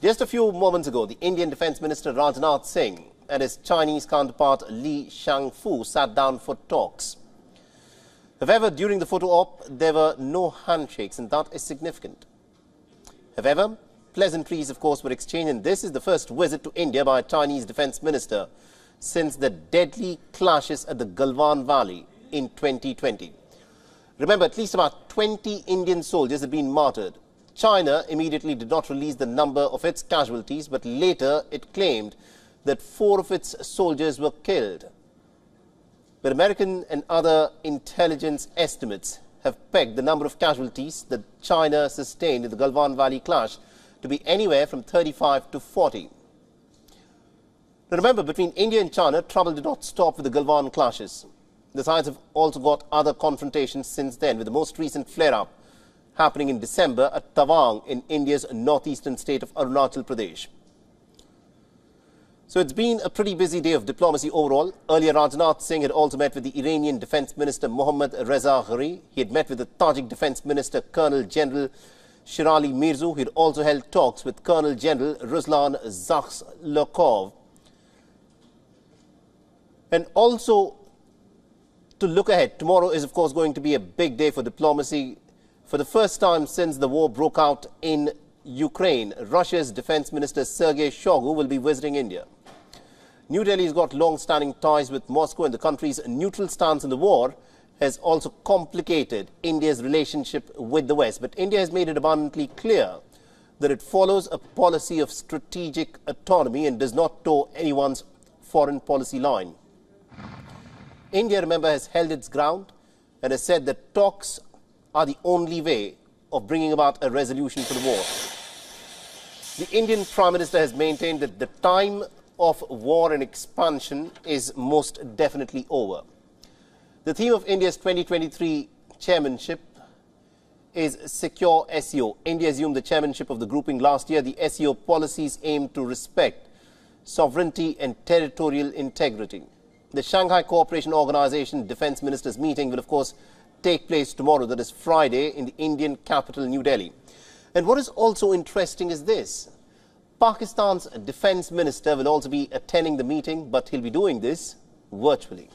Just a few moments ago, the Indian Defence Minister Rajnath Singh and his Chinese counterpart Li Shangfu sat down for talks. However, during the photo op, there were no handshakes, and that is significant. However, pleasantries, of course, were exchanged, and this is the first visit to India by a Chinese Defence Minister since the deadly clashes at the Galwan Valley in 2020. Remember, at least about 20 Indian soldiers had been martyred. China immediately did not release the number of its casualties, but later it claimed that 4 of its soldiers were killed. But American and other intelligence estimates have pegged the number of casualties that China sustained in the Galwan Valley clash to be anywhere from 35 to 40. Now remember, between India and China, trouble did not stop with the Galwan clashes. The sides have also got other confrontations since then, with the most recent flare-up happening in December at Tawang in India's northeastern state of Arunachal Pradesh. So it's been a pretty busy day of diplomacy overall. Earlier, Rajnath Singh had also met with the Iranian Defence Minister Mohammad Reza Ghari. He had met with the Tajik Defence Minister Colonel General Shirali Mirzu. He had also held talks with Colonel General Ruslan Zakhslokov. And also, to look ahead, tomorrow is of course going to be a big day for diplomacy. For the first time since the war broke out in Ukraine, Russia's Defence Minister Sergei Shoigu will be visiting India. New Delhi has got long-standing ties with Moscow, and the country's neutral stance in the war has also complicated India's relationship with the West. But India has made it abundantly clear that it follows a policy of strategic autonomy and does not toe anyone's foreign policy line. India, remember, has held its ground and has said that talks are the only way of bringing about a resolution to the war. The Indian Prime Minister has maintained that the time of war and expansion is most definitely over. The theme of India's 2023 chairmanship is Secure SCO. India assumed the chairmanship of the grouping last year. The SCO policies aim to respect sovereignty and territorial integrity. The Shanghai Cooperation Organisation Defence Ministers meeting will, of course, take place tomorrow, that is Friday, in the Indian capital, New Delhi. And what is also interesting is this. Pakistan's Defence Minister will also be attending the meeting, but he'll be doing this virtually.